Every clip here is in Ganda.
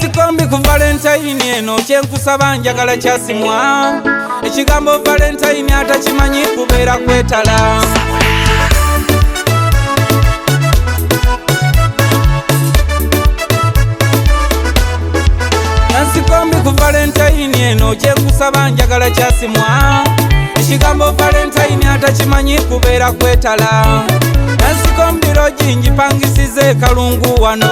Nansikombi ku Valentine eno kyenkusaba njagala kyasimwa ekigambo Valentine atakimanyi kubeera kwetala Nansikombi ku Valentine eno kyenkusaba njagala kyasimwa ekigambo Valentine atakimanyi kubeera kwetala Nansikombi logingi pangisize kalungu wano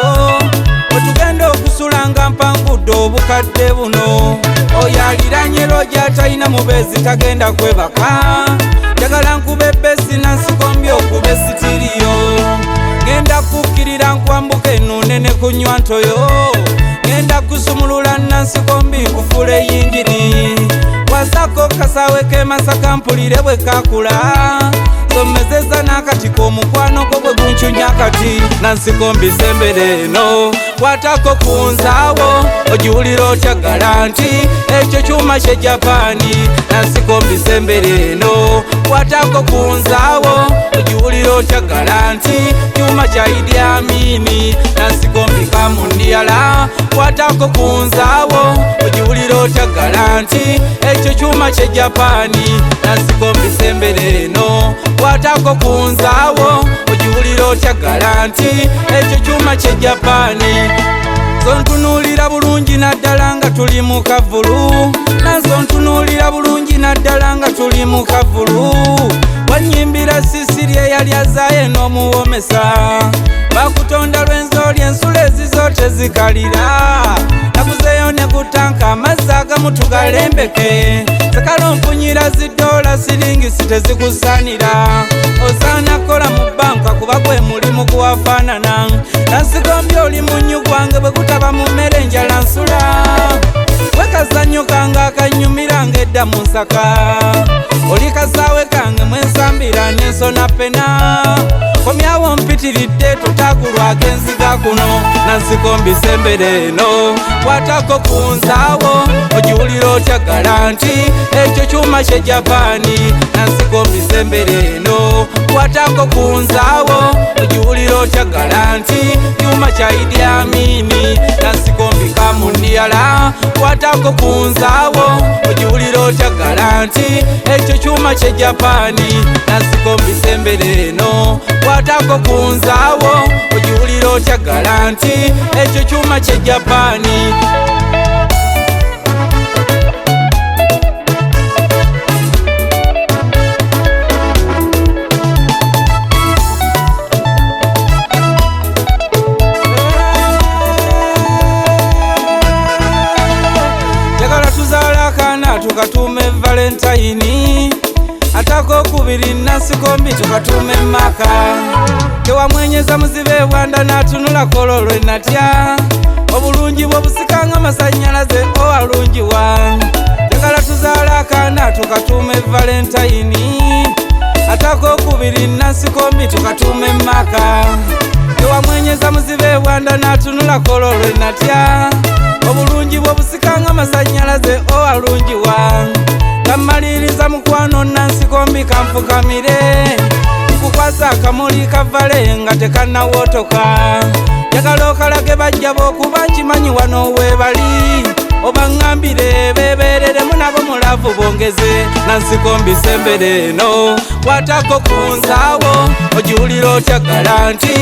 otugenda okusulanga mpangudde obukadde buno oyaliranye loja atalina mubeezi tagenda kwebaka njagala nkube besi Nansikombi okube sitiriyo ngenda kukkirira nkwambuka eno nene kunywa ntoyo ngenda kusumulula Nansikombi nkufule yingini wasako kasawe ke Masaka mpulire bwe kakula somezeza n'akatiko omukwano gwo bwe guncunya kati Nansikombi sembere eno kwatako kunzaawo ogiwulira otyagala nti ekyo kyuma kye Japani Nansikombi sembere eno kwatako kunzaawo ogiwulira otyagala nti kyuma kya Idi Amini Nansikombi kamundiyala kwatako kunzaawo ogiwulira otyagala nti ekyo kyuma kye Japani Nansikombi sembere eno kwatako kunzaawo ogiwulira otyagala nti ekyo kyuma kye Japani zontunulira bulungi naddala nga tuli mu kavulu nansontunulira bulungi naddala nga tuli mu kavulu wanyimbira sisiri eyali azaayo n'omuwomesa bakutonda lw'enzoli ensula ezizo tezikalira nakuzeeyo ne kutanka amazzi agamu tugalembeke zekalompunyira zidoola siringisi tezikusaanira osaana kola mu banka kuba gwe mulimu guwafaanana Nansikombi oli munyu gwange bwe gutaba mu mmere enjala nsula wekazannyo kange akanyumiranga edda mu nsaka oli kasaawe kange mwensambira n'ensona pena komyawo mpitiridde totagulwako enziga kuno Nansikombi sembere eno kwatako kunzaawo ogiwulira otyagala nti ekyo kyuma kye Japani Nansikombi sembere eno kwatako kunzaawo ogiwulira otyagala nti kyuma kya Idi Amini Nansikombi kamundiyala kwatako kunzaawo ogiwulira otyagala nti ekyo kyuma kye Japani Nansikombi sembere eno kwatako kunzaawo ogiwulira otyagala nti ekyo kyuma kye Japani njagala tuzaale akaana tukatuume Valentine atako okubiri Nansikombi tukatuume Maka tewamwenyeza muzibe bwanda n'atunula kololwe natya obulungi bw'obusikanga masannyalaze owalungiwa njagala tuzaale akaana tukatuume Valentine atako okubiri Nansikombi tukatuume Maka tewamwenyeza muzibe bwanda n'atunula kololwe natya obulungi bw'obusikanga masannyalaze owalungiwa kamaliriza mukwano Nansikombi kanfukamire nkukwasa akamuli kavale nga tekannawotoka njagala okalage bajja b'okuba nkimanyi wano weebali obaŋŋambire beebereremu nabo mulavu bongeze Nansikombi sembere eno kwatako kunzaawo ogiwulira otyagala nti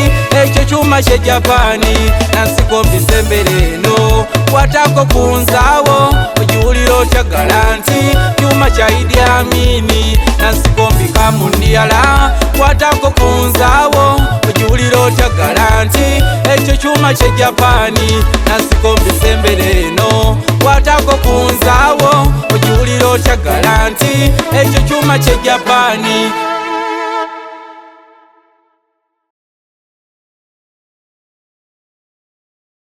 ekyo kyuma kye Japani Nansikombi sembere eno kwatako kunzaawo ogiwulira otyagala nti kyuma kya Idi Amini Nansikombi kamundiyala kwatako kunzaawo ogiwulira otyagala nti ekyo kyuma kye Japani Nansikombi sembere eno kwatako kunzaawo ogiwulira otyagala nti ekyo kyuma kye Japani